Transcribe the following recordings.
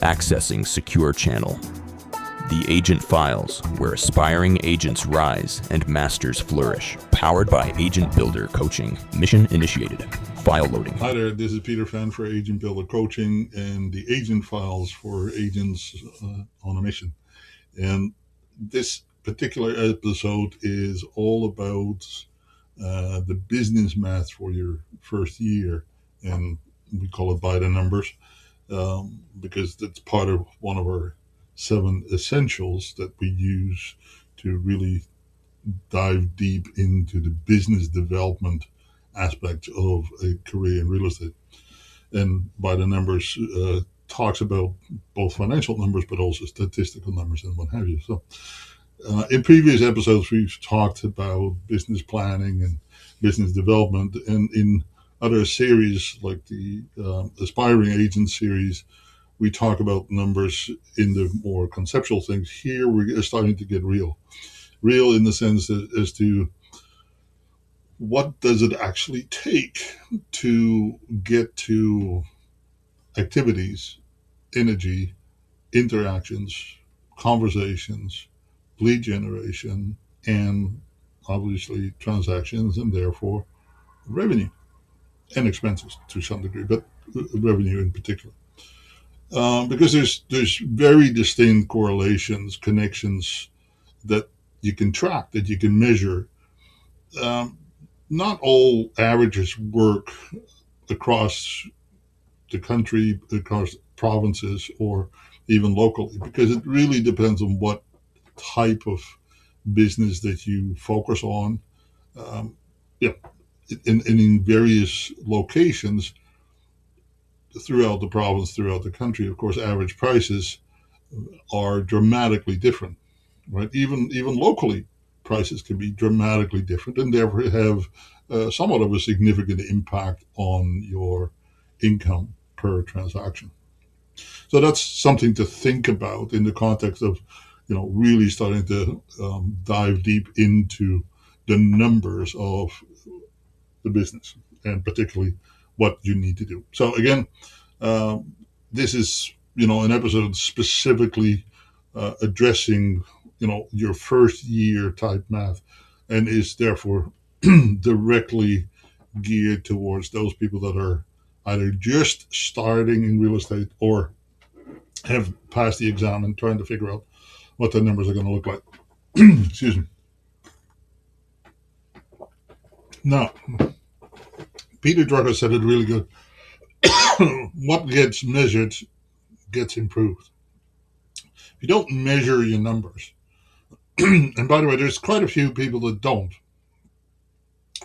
Accessing Secure Channel. The Agent Files, where aspiring agents rise and masters flourish. Powered by Agent Builder Coaching. Mission initiated. File loading. Hi there, this is Peter Fan for Agent Builder Coaching and the Agent Files for Agents on a Mission. And this particular episode is all about the business math for your first year. And we call it by the numbers because that's part of one of our 7 essentials that we use to really dive deep into the business development aspect of a career in real estate. And by the numbers talks about both financial numbers, but also statistical numbers and what have you. So in previous episodes, we've talked about business planning and business development. And in other series, like the Aspiring Agent series, we talk about numbers in the more conceptual things. Here, we're starting to get real in the sense as to what does it actually take to get to activities, energy, interactions, conversations, lead generation, and obviously transactions, and therefore revenue and expenses to some degree, but revenue in particular. Because there's very distinct correlations, connections that you can track, that you can measure. Not all averages work across the country, across provinces, or even locally, because it really depends on what type of business that you focus on. Yeah, in various locations throughout the province, throughout the country, of course, average prices are dramatically different, right? Even locally, prices can be dramatically different and therefore have somewhat of a significant impact on your income per transaction. So that's something to think about in the context of, really starting to dive deep into the numbers of the business and particularly what you need to do. So again, this is, an episode specifically addressing, your first year type math, and is therefore directly geared towards those people that are either just starting in real estate or have passed the exam and trying to figure out what the numbers are going to look like. Excuse me. Now, Peter Drucker said it really good. What gets measured gets improved. If you don't measure your numbers, and by the way, there's quite a few people that don't.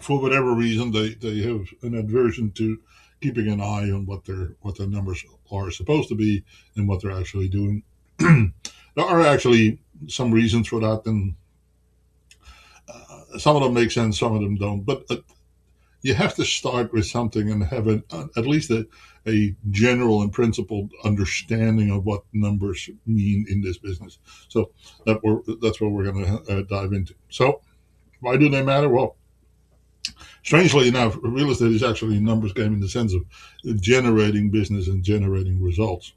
For whatever reason, they have an aversion to keeping an eye on what their numbers are supposed to be and what they're actually doing. There are actually some reasons for that, and some of them make sense, some of them don't. But you have to start with something and have at least a general and principled understanding of what numbers mean in this business. So that's what we're going to dive into. So why do they matter? Well, strangely enough, real estate is actually a numbers game in the sense of generating business and generating results.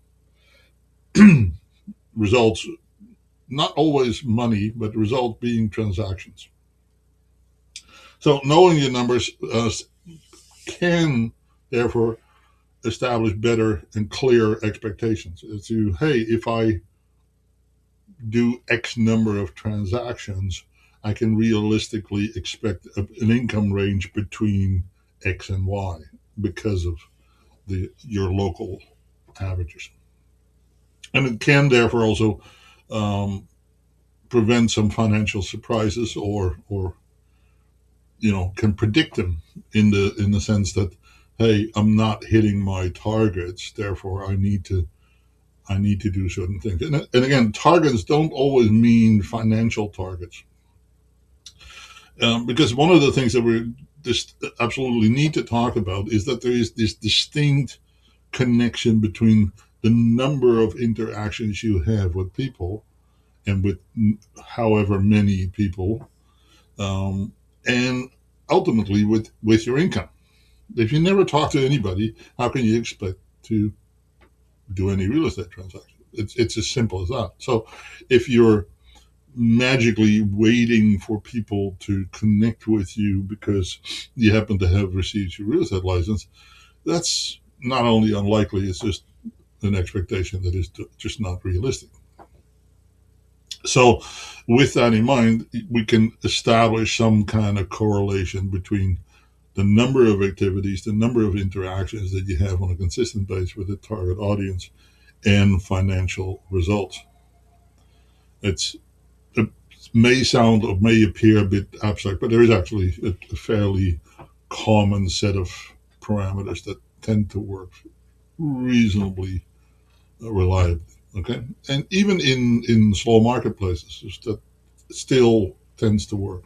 Results, not always money, but results being transactions. So knowing your numbers can therefore establish better and clear expectations as to, hey, if I do X number of transactions, I can realistically expect an income range between X and Y because of your local averages. And it can therefore also prevent some financial surprises or can predict them in the sense that, hey, I'm not hitting my targets, therefore I need to do certain things. And again, targets don't always mean financial targets. Because one of the things that we just absolutely need to talk about is that there is this distinct connection between the number of interactions you have with people and with however many people, and ultimately with your income. If you never talk to anybody, how can you expect to do any real estate transaction. It's as simple as that. So if you're magically waiting for people to connect with you because you happen to have received your real estate license, that's not only unlikely, it's just an expectation that is just not realistic. So, with that in mind, we can establish some kind of correlation between the number of activities, the number of interactions that you have on a consistent basis with the target audience, and financial results. It may sound or may appear a bit abstract, but there is actually a fairly common set of parameters that tend to work reasonably reliably. Okay, and even in slow marketplaces, that still tends to work.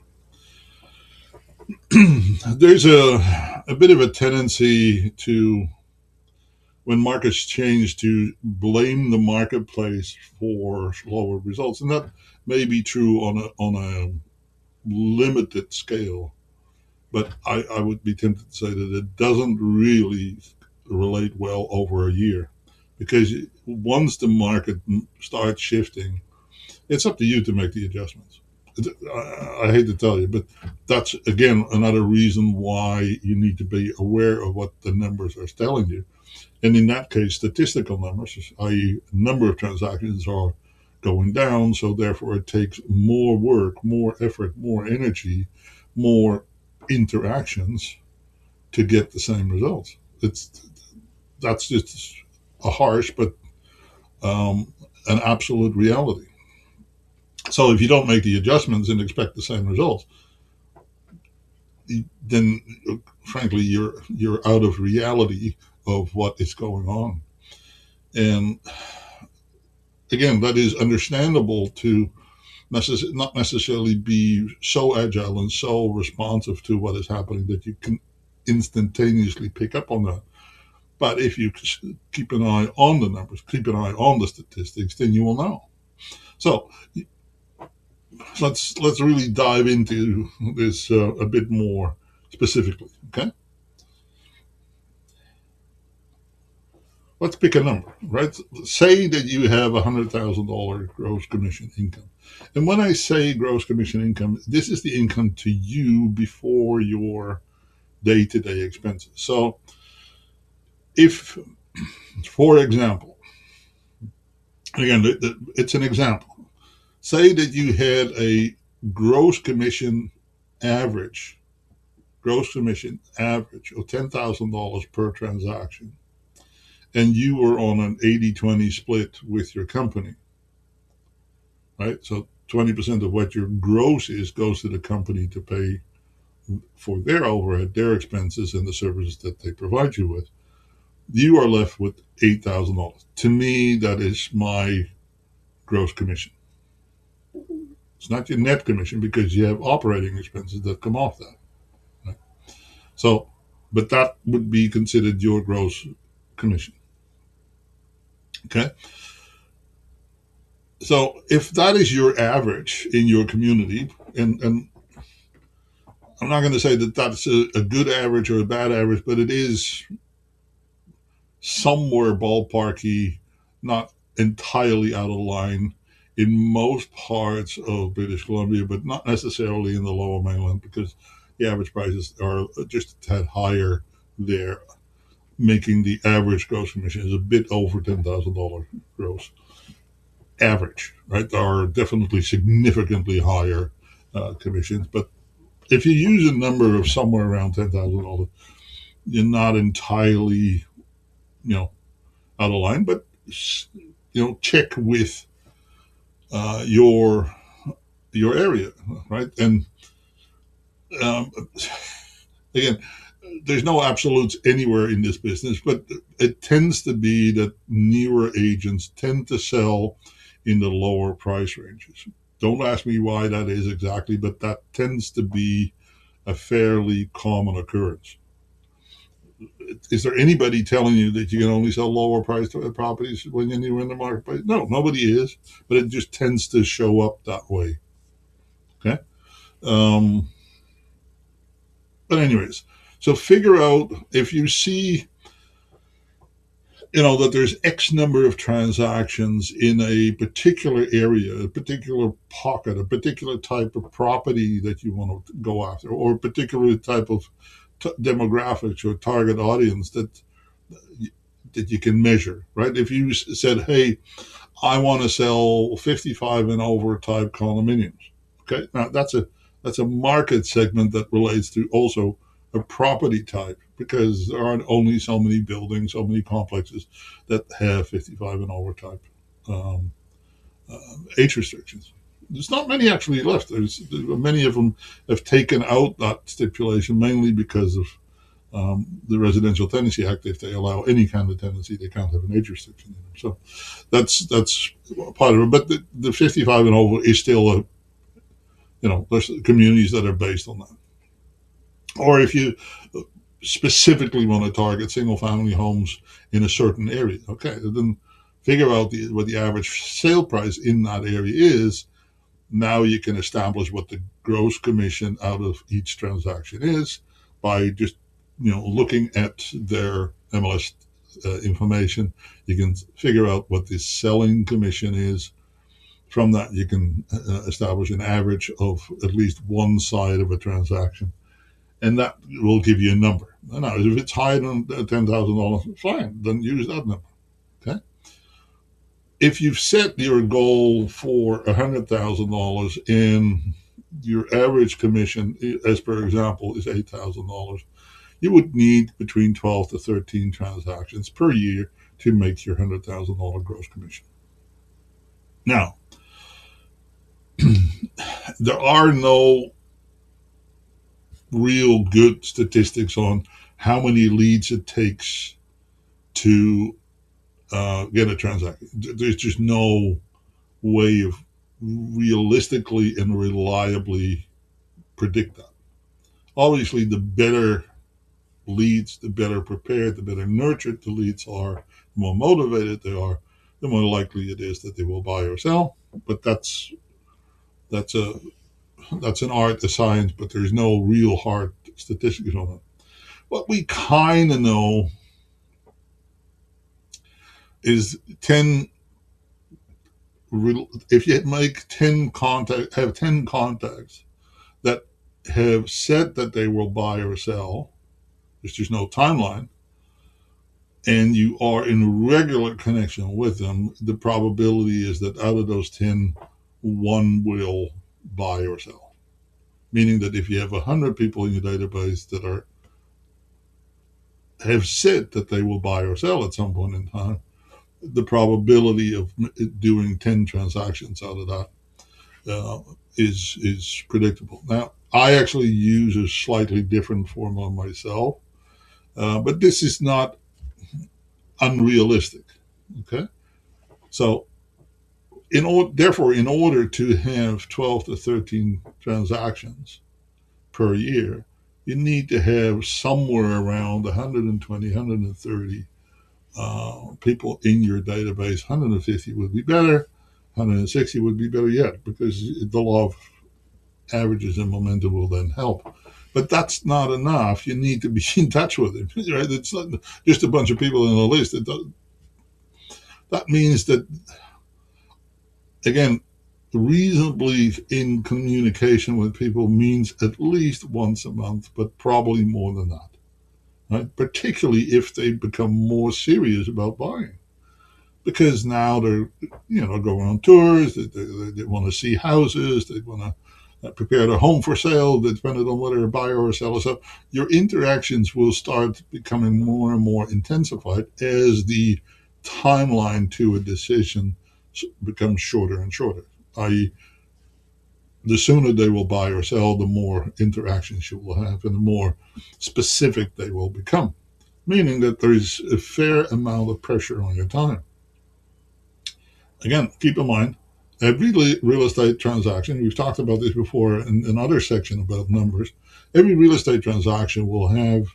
There's a bit of a tendency to, when markets change, to blame the marketplace for slower results, and that may be true on a limited scale. But I would be tempted to say that it doesn't really relate well over a year, because once the market starts shifting, it's up to you to make the adjustments. I hate to tell you, but that's again another reason why you need to be aware of what the numbers are telling you. And in that case, statistical numbers, i.e., number of transactions, are going down. So therefore, it takes more work, more effort, more energy, more interactions to get the same results. That's just a harsh but an absolute reality. So if you don't make the adjustments and expect the same results, then frankly you're out of reality of what is going on. And again, that is understandable to not necessarily be so agile and so responsive to what is happening that you can instantaneously pick up on that. But if you keep an eye on the numbers, keep an eye on the statistics, then you will know. So let's really dive into this a bit more specifically. Okay, let's pick a number. Right, say that you have $100,000 gross commission income, and when I say gross commission income, this is the income to you before your day-to-day expenses. So, if, for example, again, it's an example. Say that you had a gross commission average, gross commission average of $10,000 per transaction, and you were on an 80-20 split with your company, right? So 20% of what your gross is goes to the company to pay for their overhead, their expenses, and the services that they provide you with. You are left with $8,000. To me, that is my gross commission. It's not your net commission because you have operating expenses that come off that. Right? So, but that would be considered your gross commission. Okay. So if that is your average in your community, and I'm not going to say that that's a good average or a bad average, but it is somewhere ballparky, not entirely out of line in most parts of British Columbia, but not necessarily in the lower mainland, because the average prices are just a tad higher there, making the average gross commission is a bit over $10,000 gross average, right? There are definitely significantly higher commissions, but if you use a number of somewhere around $10,000, you're not entirely, out of line, but check with your area, right? And um, again, there's no absolutes anywhere in this business, but it tends to be that newer agents tend to sell in the lower price ranges. Don't ask me why that is exactly, but that tends to be a fairly common occurrence. Is there anybody telling you that you can only sell lower priced properties when you're in the marketplace? No, nobody is, but it just tends to show up that way. Okay. Um, but anyways, so figure out if you see that there's X number of transactions in a particular area, a particular pocket, a particular type of property that you want to go after, or a particular type of demographics or target audience that you can measure, right? If you said, hey, I want to sell 55 and over type condominiums. Okay, now that's a market segment that relates to also a property type, because there aren't only so many buildings, so many complexes that have 55 and over type um, age restrictions. There's not many actually left. Many of them have taken out that stipulation, mainly because of the Residential Tenancy Act. If they allow any kind of tenancy, they can't have an age restriction in them. So that's part of it. But the 55 and over is still there's communities that are based on that. Or if you specifically want to target single family homes in a certain area, okay, then figure out what the average sale price in that area is. Now you can establish what the gross commission out of each transaction is by just looking at their MLS information. You can figure out what the selling commission is. From that, you can establish an average of at least one side of a transaction, and that will give you a number. Now, if it's higher than $10,000, fine, then use that number. Okay. If you've set your goal for $100,000 and your average commission, as per example, is $8,000, you would need between 12 to 13 transactions per year to make your $100,000 gross commission. Now, there are no real good statistics on how many leads it takes to get a transaction. There's just no way of realistically and reliably predict that. Obviously, the better leads, the better prepared, the better nurtured the leads are, the more motivated they are, the more likely it is that they will buy or sell. But that's an art, a science, but there's no real hard statistics on it. What we kind of know is if you make 10 contacts, have 10 contacts that have said that they will buy or sell, there's just no timeline, and you are in regular connection with them, the probability is that out of those 10, one will buy or sell. Meaning that if you have 100 people in your database that have said that they will buy or sell at some point in time, the probability of doing 10 transactions out of that is predictable. Now, I actually use a slightly different formula myself, but this is not unrealistic. Okay, so therefore, in order to have 12 to 13 transactions per year, you need to have somewhere around 120, 130 people in your database. 150 would be better. 160 would be better yet, because the law of averages and momentum will then help. But that's not enough. You need to be in touch with him. Right? It's not just a bunch of people in a list. That means that, again, reasonably in communication with people means at least once a month, but probably more than that. Right? Particularly if they become more serious about buying, because now they're going on tours. They want to see houses. They want to prepare their home for sale. Depending on whether a buyer or a seller. So your interactions will start becoming more and more intensified as the timeline to a decision becomes shorter and shorter. I.e., the sooner they will buy or sell, the more interactions you will have, and the more specific they will become, meaning that there is a fair amount of pressure on your time. Again, keep in mind, every real estate transaction, we've talked about this before in another section about numbers, every real estate transaction will have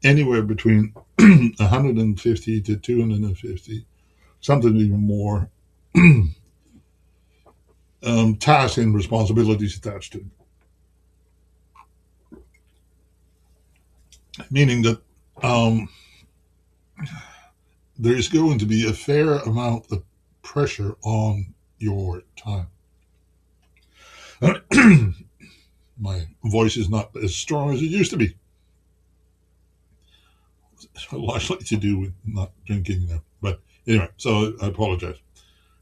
anywhere between 150 to 250, something even more, tasks and responsibilities attached to it. Meaning that there's going to be a fair amount of pressure on your time. My voice is not as strong as it used to be. Largely to do with not drinking now. But anyway, so I apologize.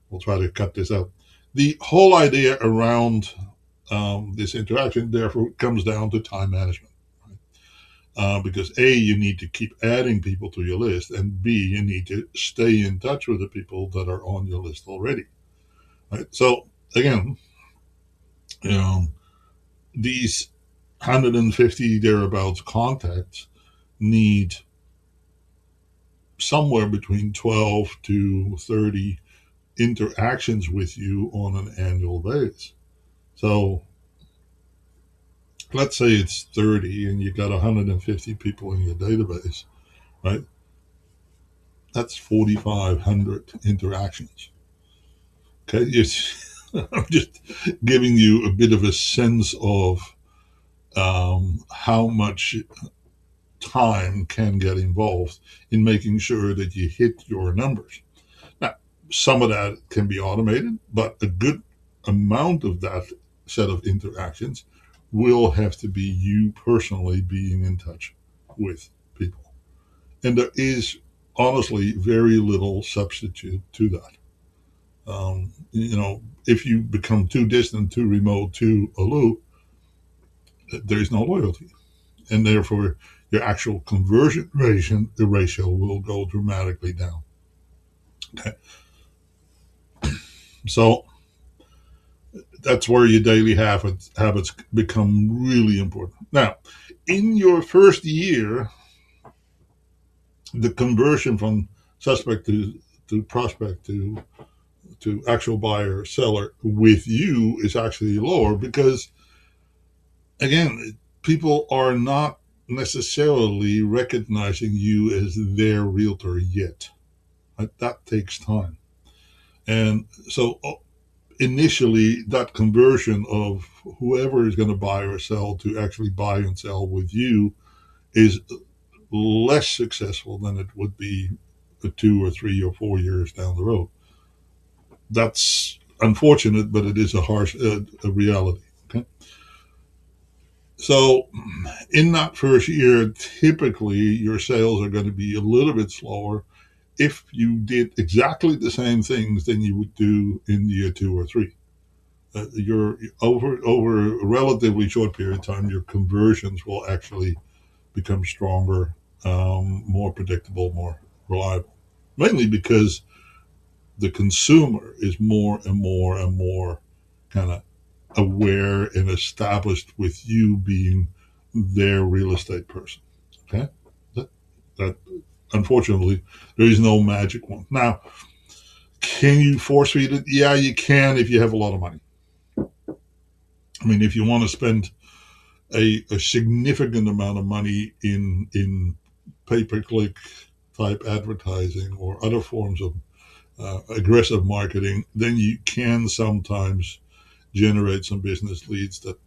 We'll try to cut this out. The whole idea around this interaction, therefore, comes down to time management. Right? Because A, you need to keep adding people to your list, and B, you need to stay in touch with the people that are on your list already. Right? So, again, these 150 thereabouts contacts need somewhere between 12 to 30 interactions with you on an annual basis. So let's say it's 30 and you've got 150 people in your database, right? That's 4,500 interactions. Okay, I'm just giving you a bit of a sense of how much time can get involved in making sure that you hit your numbers. Now, some of that can be automated, but a good amount of that set of interactions will have to be you personally being in touch with people. And there is honestly very little substitute to that. If you become too distant, too remote, too aloof, there's no loyalty. And therefore, your actual conversion ratio will go dramatically down. Okay. So that's where your daily habits become really important. Now, in your first year, the conversion from suspect to prospect to actual buyer or seller with you is actually lower because, again, people are not necessarily recognizing you as their realtor yet. That takes time. And so initially, that conversion of whoever is going to buy or sell to actually buy and sell with you is less successful than it would be 2 or 3 or 4 years down the road. That's unfortunate, but it is a reality. Okay. So in that first year, typically your sales are going to be a little bit slower if you did exactly the same things than you would do in year 2 or 3. You're over a relatively short period of time, your conversions will actually become stronger, more predictable, more reliable. Mainly because the consumer is more and more and more kind of aware and established with you being their real estate person. Okay, that unfortunately there is no magic one. Now, can you force feed it? Yeah, you can if you have a lot of money. I mean, if you want to spend a significant amount of money in pay-per-click type advertising or other forms of aggressive marketing, then you can sometimes generate some business leads that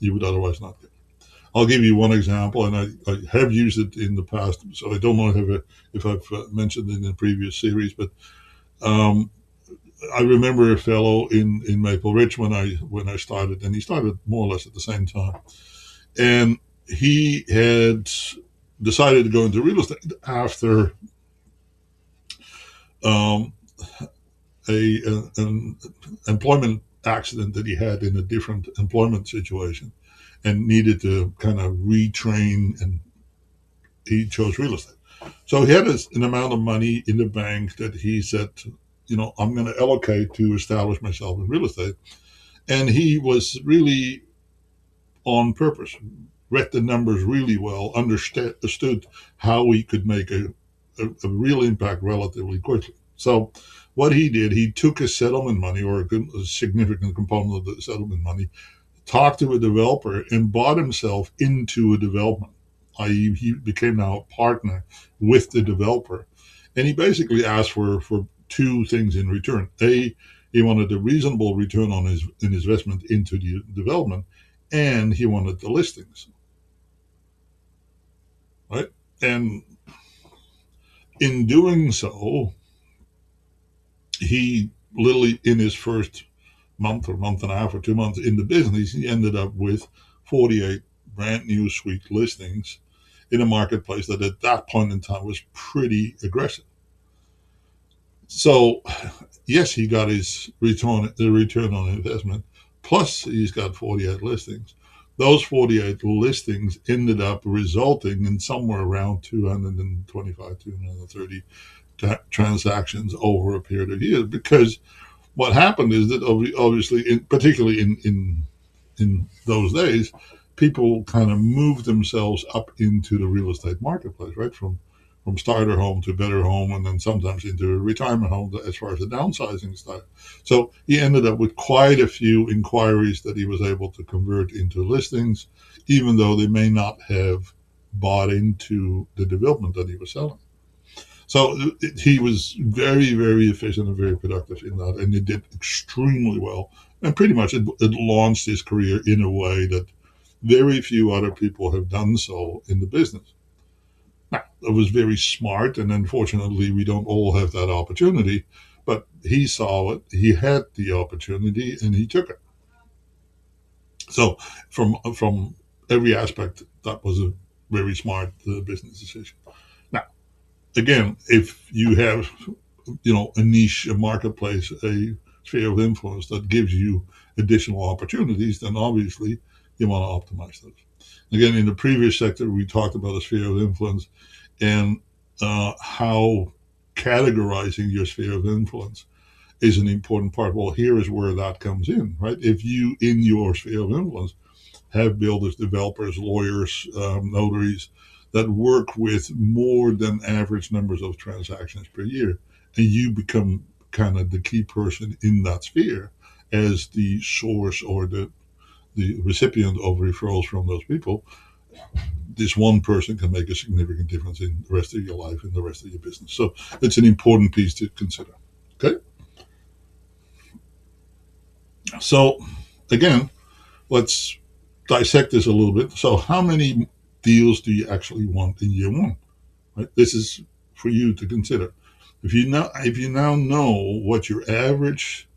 you would otherwise not get. I'll give you one example, and I have used it in the past, so I don't know if I've mentioned it in a previous series, but I remember a fellow in Maple Ridge when I started, and he started more or less at the same time, and he had decided to go into real estate after an employment accident that he had in a different employment situation and needed to kind of retrain, and he chose real estate. So he had an amount of money in the bank that he said, I'm going to allocate to establish myself in real estate. And he was really on purpose, read the numbers really well, understood how he could make a real impact relatively quickly. So what he did, he took his settlement money, or a significant component of the settlement money, talked to a developer and bought himself into a development, i.e. he became now a partner with the developer. And he basically asked for 2 things in return. A, he wanted a reasonable return on his investment into the development, and he wanted the listings. Right? And In doing so, he literally, in his first month or month and a half or 2 months in the business, he ended up with 48 brand new suite listings in a marketplace that at that point in time was pretty aggressive. So, yes, he got his return on investment. Plus, he's got 48 listings. Those 48 listings ended up resulting in somewhere around 225, 230 transactions over a period of years. Because what happened is that obviously, particularly in those days, people kind of moved themselves up into the real estate marketplace, right? From starter home to better home, and then sometimes into a retirement home as far as the downsizing style. So he ended up with quite a few inquiries that he was able to convert into listings, even though they may not have bought into the development that he was selling. So he was very, very efficient and very productive in that, and he did extremely well. And pretty much it launched his career in a way that very few other people have done so in the business. Now, it was very smart, and unfortunately, we don't all have that opportunity. But he saw it, he had the opportunity, and he took it. So, from every aspect, that was a very smart business decision. Now, again, if you have a niche, a marketplace, a sphere of influence that gives you additional opportunities, then obviously you want to optimize those. Again, in the previous sector, we talked about a sphere of influence and how categorizing your sphere of influence is an important part. Well, here is where that comes in, right? If you, in your sphere of influence, have builders, developers, lawyers, notaries that work with more than average numbers of transactions per year, and you become kind of the key person in that sphere as the source or the recipient of referrals from those people, this one person can make a significant difference in the rest of your life and the rest of your business. So it's an important piece to consider. Okay. So again, let's dissect this a little bit. So how many deals do you actually want in year one? Right? This is for you to consider. If you now know what your average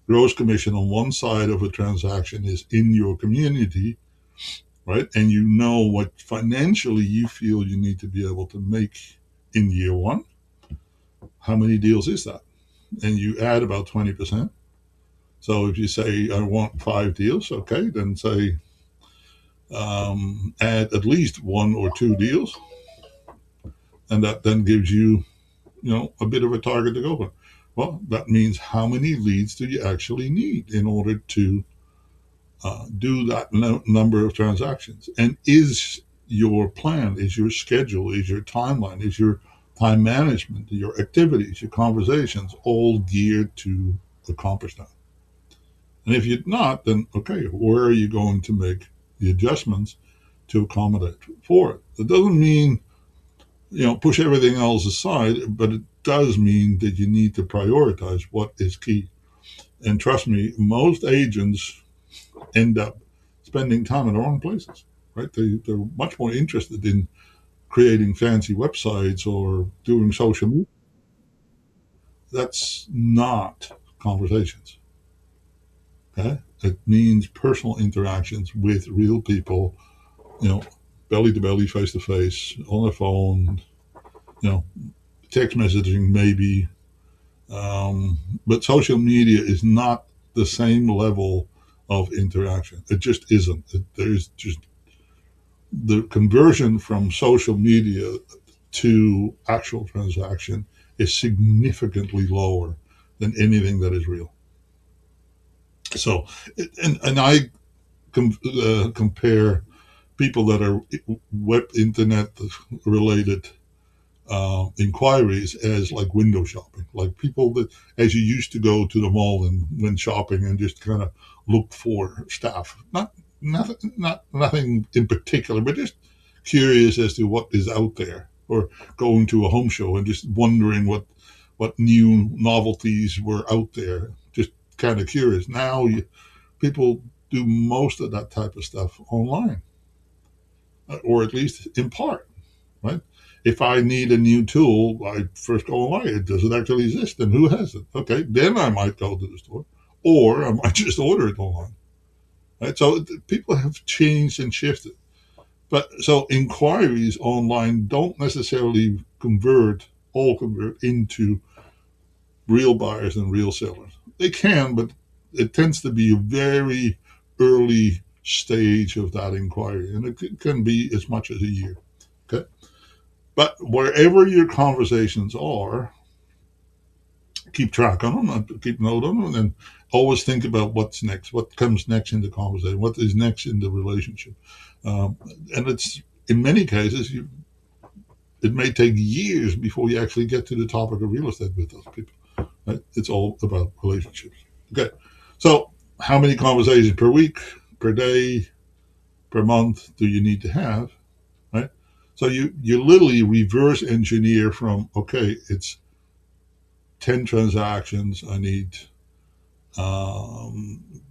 gross commission on one side of a transaction is in your community, right? And you know what financially you feel you need to be able to make in year one, how many deals is that? And you add about 20%. So if you say, I want 5 deals, okay, then say, add at least 1 or 2 deals. And that then gives you, a bit of a target to go for. Well, that means how many leads do you actually need in order to do that number of transactions? And is your plan, is your schedule, is your timeline, is your time management, your activities, your conversations all geared to accomplish that? And if you're not, then okay, where are you going to make the adjustments to accommodate for it? It doesn't mean, push everything else aside, but it does mean that you need to prioritize what is key. And trust me, most agents end up spending time in the wrong places, right? They're much more interested in creating fancy websites or doing social media. That's not conversations. Okay? It means personal interactions with real people, you know, belly to belly, face to face, on the phone, you know, text messaging maybe. But social media is not the same level of interaction. It just isn't. There's just the conversion from social media to actual transaction is significantly lower than anything that is real. So, and I compare people that are web internet related inquiries as like window shopping, like people that, as you used to go to the mall and when shopping and just kind of look for stuff, nothing in particular, but just curious as to what is out there, or going to a home show and just wondering what new novelties were out there, just kind of curious. Now people do most of that type of stuff online, or at least in part, right? If I need a new tool, I first go online. Does it actually exist, and who has it? Okay, then I might go to the store, or I might just order it online. Right? So people have changed and shifted. But so inquiries online don't necessarily all convert into real buyers and real sellers. They can, but it tends to be a very early stage of that inquiry, and it can be as much as a year. Okay, but wherever your conversations are, keep track on them, and keep note on them, and always think about what's next, what comes next in the conversation, what is next in the relationship, and it's in many cases it may take years before you actually get to the topic of real estate with those people. Right? It's all about relationships. Okay, so how many conversations per week, per day, per month do you need to have? Right. So you literally reverse engineer from, okay, it's 10 transactions. I need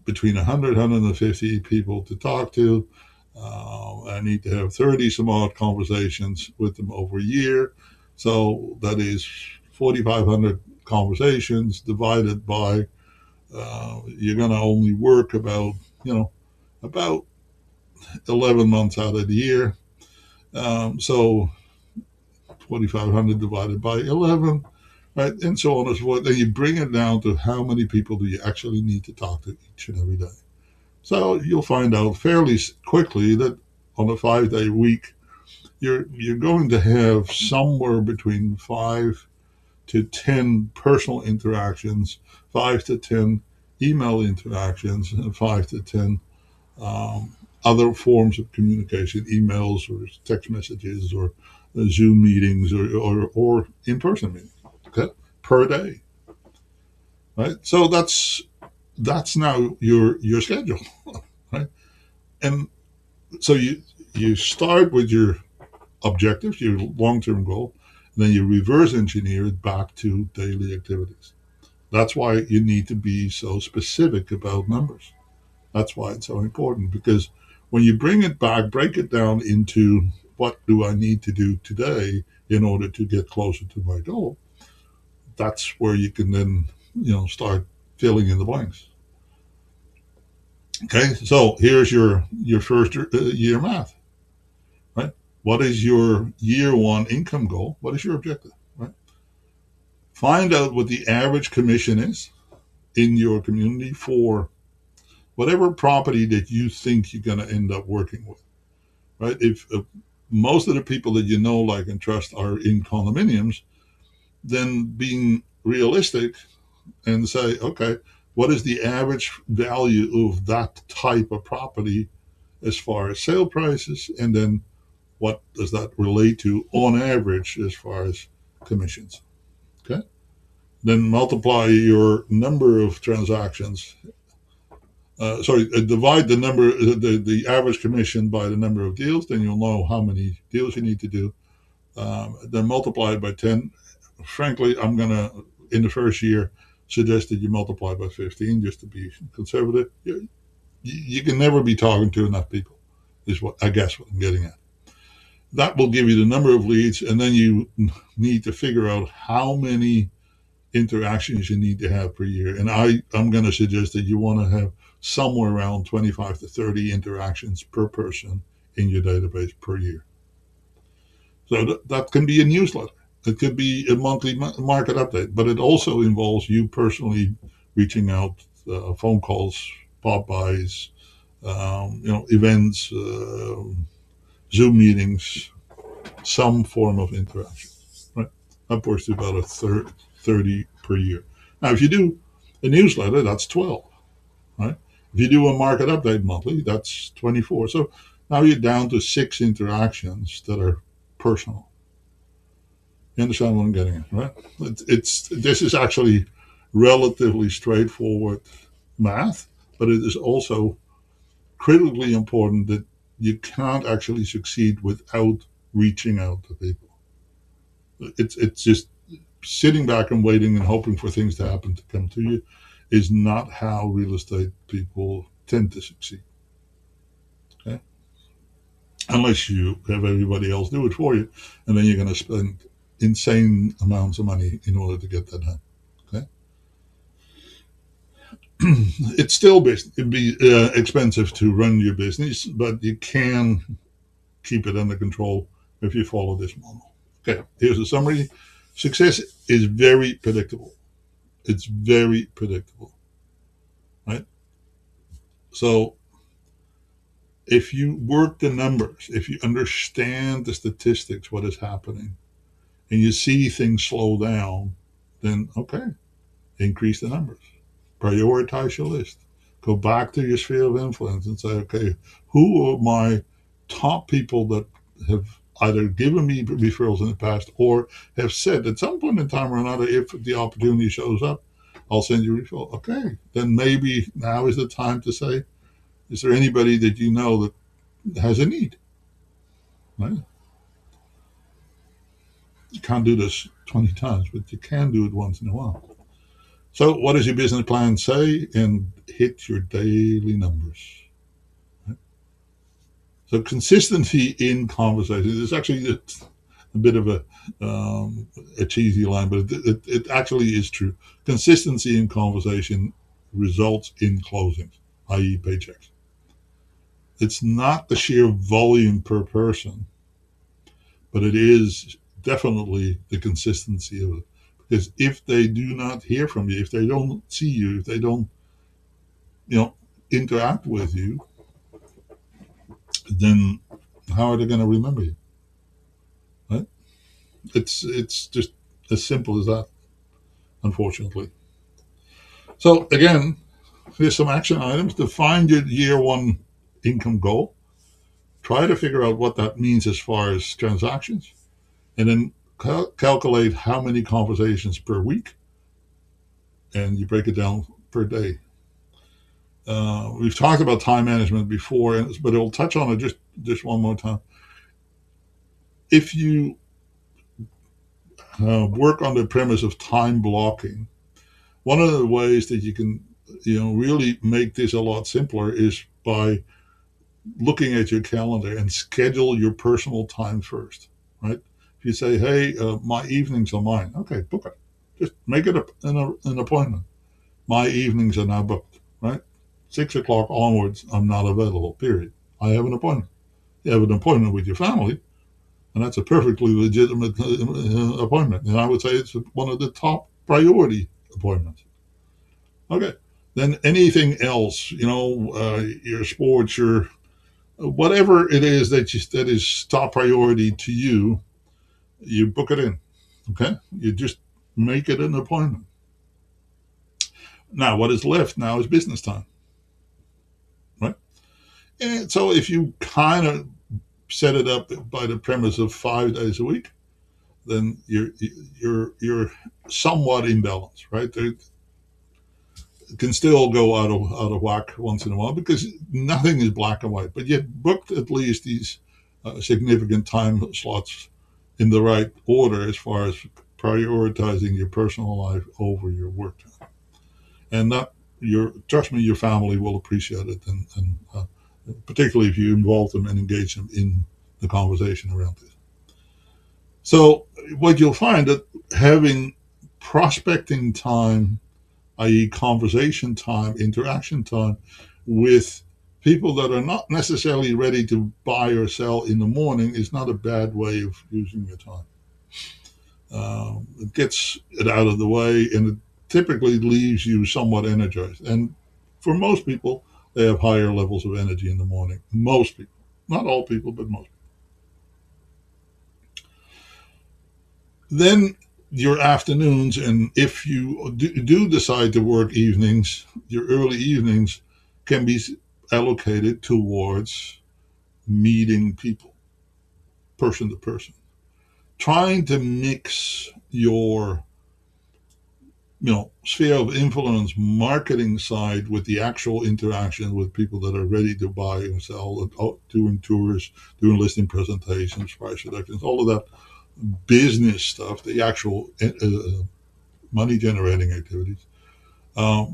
between 100, 150 people to talk to. I need to have 30 some odd conversations with them over a year. So that is 4,500 conversations divided by, you're going to only work about 11 months out of the year. So 2,500 divided by 11, right, and so on and so forth. Then you bring it down to how many people do you actually need to talk to each and every day. So you'll find out fairly quickly that on a 5-day week, you're going to have somewhere between 5 to 10 personal interactions, 5 to 10 email interactions, and 5 to 10 other forms of communication, emails or text messages or Zoom meetings or in-person meetings, okay, per day, right? So that's now your schedule, right? And so you start with your objectives, your long-term goal, and then you reverse engineer it back to daily activities. That's why you need to be so specific about numbers. That's why it's so important, because when you bring it back, break it down into what do I need to do today in order to get closer to my goal, that's where you can then, start filling in the blanks. Okay, so here's your first year math, right? What is your year one income goal? What is your objective, right? Find out what the average commission is in your community for whatever property that you think you're going to end up working with, right? If most of the people that you know, like, and trust are in condominiums, then being realistic and say, okay, what is the average value of that type of property as far as sale prices? And then what does that relate to on average as far as commissions? Okay. Then multiply your number of transactions. Divide the average commission by the number of deals, then you'll know how many deals you need to do. Then multiply it by 10. Frankly, I'm going to, in the first year, suggest that you multiply by 15 just to be conservative. You can never be talking to enough people, is what I'm getting at. That will give you the number of leads, and then you need to figure out how many interactions you need to have per year. And I'm going to suggest that you want to have somewhere around 25 to 30 interactions per person in your database per year. So that can be a newsletter. It could be a monthly market update, but it also involves you personally reaching out, phone calls, pop-bys, events, Zoom meetings, some form of interaction, right? Upwards to about 30 per year. Now, if you do a newsletter, that's 12, right? If you do a market update monthly, that's 24. So now you're down to 6 interactions that are personal. You understand what I'm getting at, right? This is actually relatively straightforward math, but it is also critically important that you can't actually succeed without reaching out to people. It's just sitting back and waiting and hoping for things to happen to come to you is not how real estate people tend to succeed. Okay. unless you have everybody else do it for you, and then you're going to spend insane amounts of money in order to get that done. Okay, it's still it'd be expensive to run your business, but you can keep it under control if you follow this model. Okay, here's a summary. Success is very predictable. It's very predictable, right? So if you work the numbers, if you understand the statistics, what is happening, and you see things slow down, then okay, increase the numbers. Prioritize your list. Go back to your sphere of influence and say, okay, who are my top people that have either given me referrals in the past or have said at some point in time or another, if the opportunity shows up, I'll send you a referral. Okay, then maybe now is the time to say, is there anybody that you know that has a need? Right? You can't do this 20 times, but you can do it once in a while. So, what does your business plan say? And hit your daily numbers. Right? So, consistency in conversation is actually a bit of a cheesy line, but it actually is true. Consistency in conversation results in closings, i.e., paychecks. It's not the sheer volume per person, but it is definitely the consistency of it. Because if they do not hear from you, if they don't see you, if they don't, you know, interact with you, then how are they going to remember you? Right? It's just as simple as that, unfortunately. So again, here's some action items. Define your year one income goal. Try to figure out what that means as far as transactions, and then calculate how many conversations per week, and you break it down per day. We've talked about time management before, but it'll touch on it just one more time. If you work on the premise of time blocking, one of the ways that you can, really make this a lot simpler is by looking at your calendar and schedule your personal time first, right? If you say, hey, my evenings are mine, okay, book it. Just make it an appointment. My evenings are now booked, right? 6 o'clock onwards, I'm not available, period. I have an appointment. You have an appointment with your family, and that's a perfectly legitimate appointment. And I would say it's one of the top priority appointments. Okay. Then anything else, your sports, your whatever it is that is top priority to you, you book it in. Okay. You just make it an appointment. Now, what is left now is business time, right? And so if you kind of set it up by the premise of 5 days a week, then you're somewhat in balance, right? It can still go out of whack once in a while because nothing is black and white, but you've booked at least these significant time slots in the right order as far as prioritizing your personal life over your work time, and that trust me, your family will appreciate it, and particularly if you involve them and engage them in the conversation around this. So what you'll find that having prospecting time, i.e., conversation time, interaction time with people that are not necessarily ready to buy or sell in the morning is not a bad way of using your time. It gets it out of the way, and it typically leaves you somewhat energized. And for most people, they have higher levels of energy in the morning. Most people, not all people, but most. Then your afternoons, and if you do decide to work evenings, your early evenings can be allocated towards meeting people, person to person. Trying to mix your sphere of influence marketing side with the actual interaction with people that are ready to buy and sell, doing tours, doing listing presentations, price reductions, all of that business stuff, the actual money generating activities.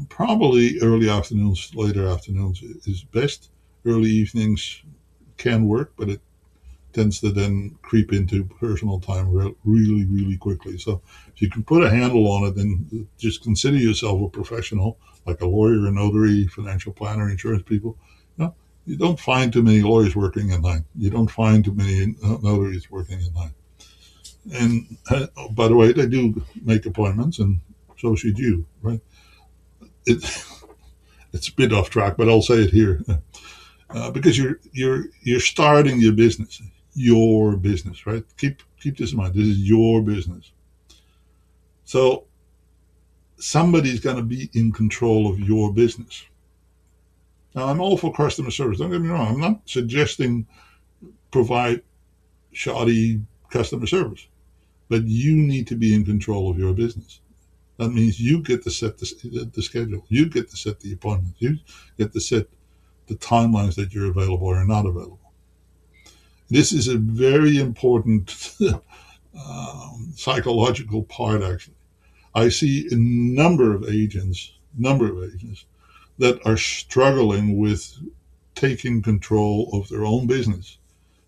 Probably early afternoons, later afternoons is best. Early evenings can work, but tends to then creep into personal time really, really quickly. So if you can put a handle on it, then just consider yourself a professional, like a lawyer, a notary, financial planner, insurance people. You don't find too many lawyers working at night. You don't find too many notaries working at night. And by the way, they do make appointments, and so should you, right? It, it's a bit off track, but I'll say it here. Because you're starting your business, right? Keep this in mind. This is your business, so somebody's going to be in control of your business. Now, I'm all for customer service. Don't get me wrong. I'm not suggesting provide shoddy customer service, but you need to be in control of your business. That means you get to set the schedule. You get to set the appointments. You get to set the timelines that you're available or not available. This is a very important psychological part, actually. I see a number of agents that are struggling with taking control of their own business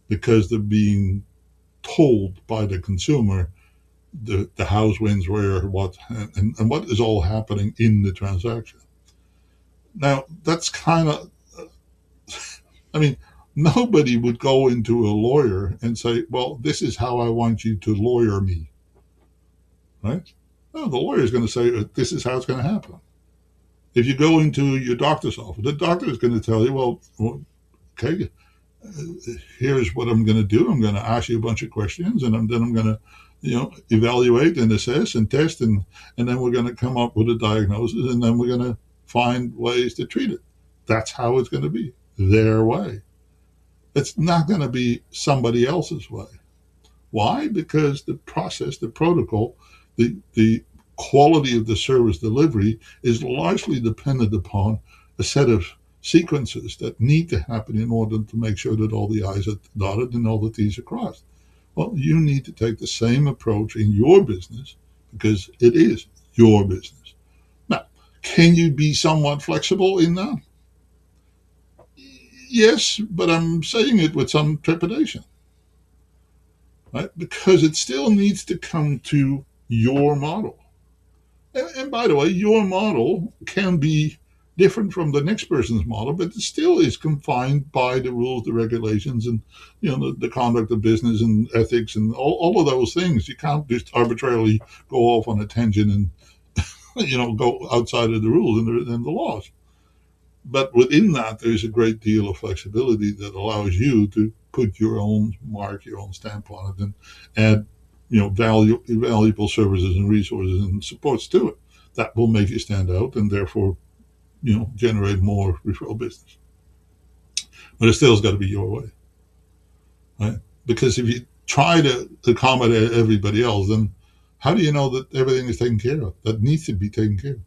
because they're being told by the consumer the house wins where, what, and what is all happening in the transaction. Now, that's kind of, I mean, nobody would go into a lawyer and say, well, this is how I want you to lawyer me, right? No, the lawyer is going to say, this is how it's going to happen. If you go into your doctor's office, the doctor is going to tell you, well okay, here's what I'm going to do. I'm going to ask you a bunch of questions, and then I'm going to, evaluate and assess and test, and then we're going to come up with a diagnosis, and then we're going to find ways to treat it. That's how it's going to be, their way. It's not going to be somebody else's way. Why? Because the process, the protocol, the quality of the service delivery is largely dependent upon a set of sequences that need to happen in order to make sure that all the I's are dotted and all the T's are crossed. Well, you need to take the same approach in your business because it is your business. Now, can you be somewhat flexible in that? Yes, but I'm saying it with some trepidation, right? Because it still needs to come to your model. And by the way, your model can be different from the next person's model, but it still is confined by the rules, the regulations, and the conduct of business and ethics and all of those things. You can't just arbitrarily go off on a tangent and go outside of the rules and the laws. But within that, there's a great deal of flexibility that allows you to put your own mark, your own stamp on it, and add valuable services and resources and supports to it that will make you stand out and therefore, generate more referral business. But it still has got to be your way, right? Because if you try to accommodate everybody else, then how do you know that everything is taken care of that needs to be taken care of?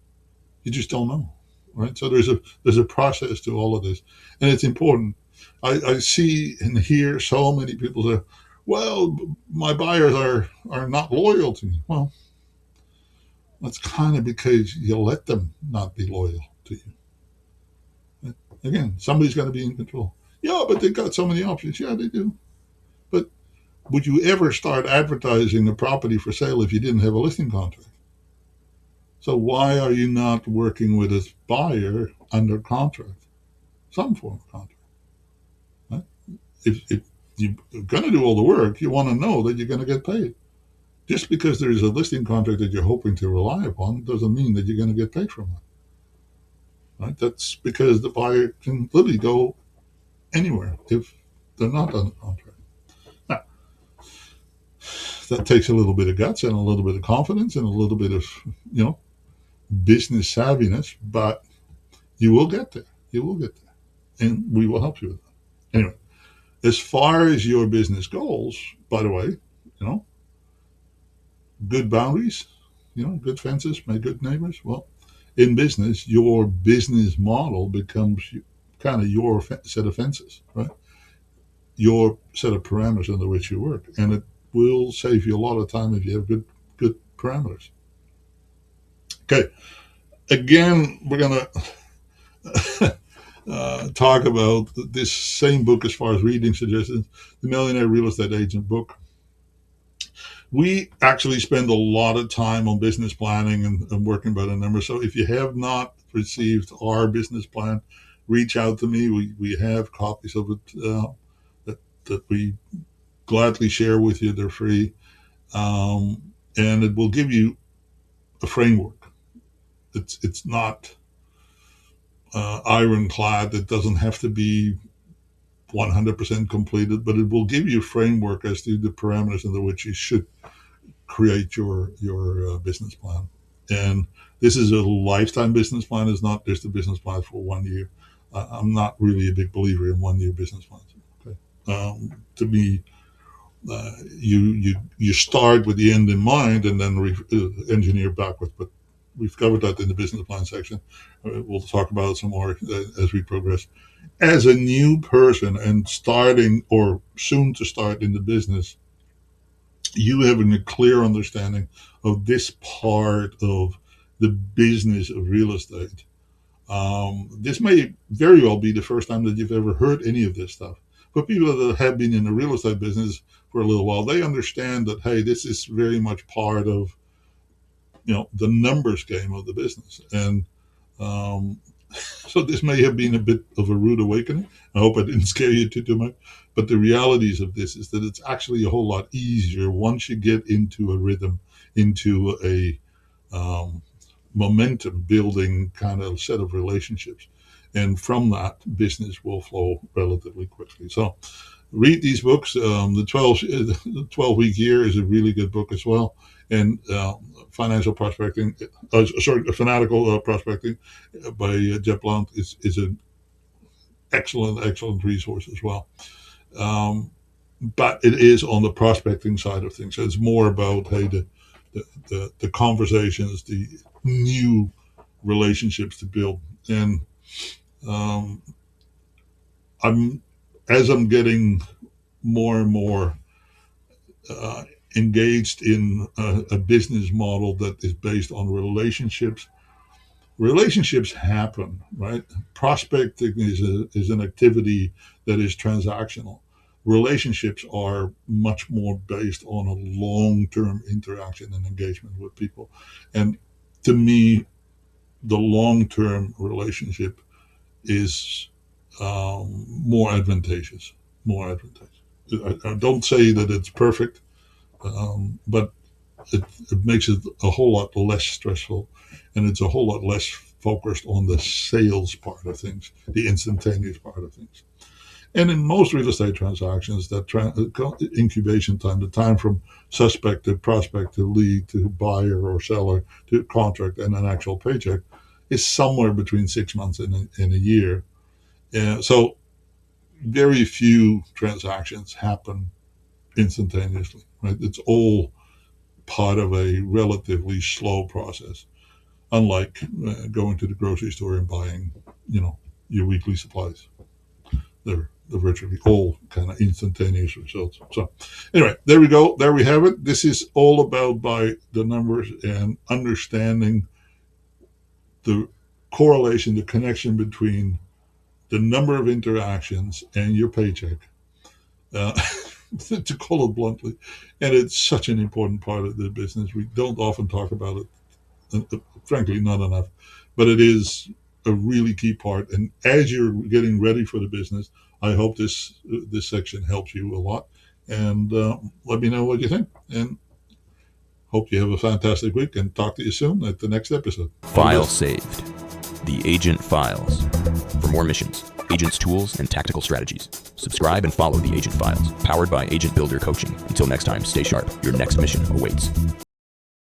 You just don't know, right? So there's a process to all of this, and it's important. I see and hear so many people say, well, my buyers are not loyal to me. Well, that's kind of because you let them not be loyal to you. Again, somebody's got to be in control. Yeah, but they've got so many options. Yeah, they do. But would you ever start advertising a property for sale if you didn't have a listing contract? So why are you not working with a buyer under contract? Some form of contract. Right? If you're going to do all the work, you want to know that you're going to get paid. Just because there is a listing contract that you're hoping to rely upon doesn't mean that you're going to get paid from it. Right? That's because the buyer can literally go anywhere if they're not under contract. Now, that takes a little bit of guts and a little bit of confidence and a little bit of, business savviness, but you will get there. You will get there. And we will help you with that. Anyway, as far as your business goals, by the way, good boundaries, good fences, make good neighbors. Well, in business, your business model becomes kind of your set of fences, right? Your set of parameters under which you work. And it will save you a lot of time if you have good parameters. Okay. Again, we're going to talk about this same book as far as reading suggestions, the Millionaire Real Estate Agent book. We actually spend a lot of time on business planning and working by the numbers. So if you have not received our business plan, reach out to me. We have copies of it that we gladly share with you. They're free. And it will give you a framework. It's not ironclad. It doesn't have to be 100% completed, but it will give you a framework as to the parameters under which you should create your business plan. And this is a lifetime business plan. It's not just a business plan for 1 year. I'm not really a big believer in 1 year business plans. Okay, to me, you start with the end in mind and then engineer backwards. But we've covered that in the business plan section. We'll talk about it some more as we progress. As a new person and starting or soon to start in the business, you having a clear understanding of this part of the business of real estate. This may very well be the first time that you've ever heard any of this stuff. But people that have been in the real estate business for a little while, they understand that, hey, this is very much part of, the numbers game of the business. And so this may have been a bit of a rude awakening. I hope I didn't scare you too much. But the realities of this is that it's actually a whole lot easier once you get into a rhythm, into a momentum building kind of set of relationships. And from that, business will flow relatively quickly. So read these books. The 12-week year is a really good book as well. And Fanatical Prospecting by Jeb Blount is an excellent resource as well. But it is on the prospecting side of things. So it's more about, hey, the conversations, the new relationships to build. And I'm getting more and more engaged in a business model that is based on relationships. Relationships happen, right? Prospecting is an activity that is transactional. Relationships are much more based on a long-term interaction and engagement with people. And to me, the long-term relationship is more advantageous. I don't say that it's perfect, but it makes it a whole lot less stressful, and it's a whole lot less focused on the sales part of things, the instantaneous part of things. And in most real estate transactions, that incubation time, the time from suspect to prospect to lead to buyer or seller to contract and an actual paycheck, is somewhere between 6 months and a year. So very few transactions happen instantaneously, right? It's all part of a relatively slow process, unlike going to the grocery store and buying, your weekly supplies. They're virtually all kind of instantaneous results. So anyway, there we go. There we have it. This is all about by the numbers and understanding the correlation, the connection between the number of interactions and your paycheck, to call it bluntly. And it's such an important part of the business. We don't often talk about it, frankly, not enough, but it is a really key part. And as you're getting ready for the business, I hope this section helps you a lot. And let me know what you think. And hope you have a fantastic week, and talk to you soon at the next episode. File saved. The Agent Files. For more missions, agents' tools, and tactical strategies, subscribe and follow the Agent Files, powered by Agent Builder Coaching. Until next time, stay sharp. Your next mission awaits.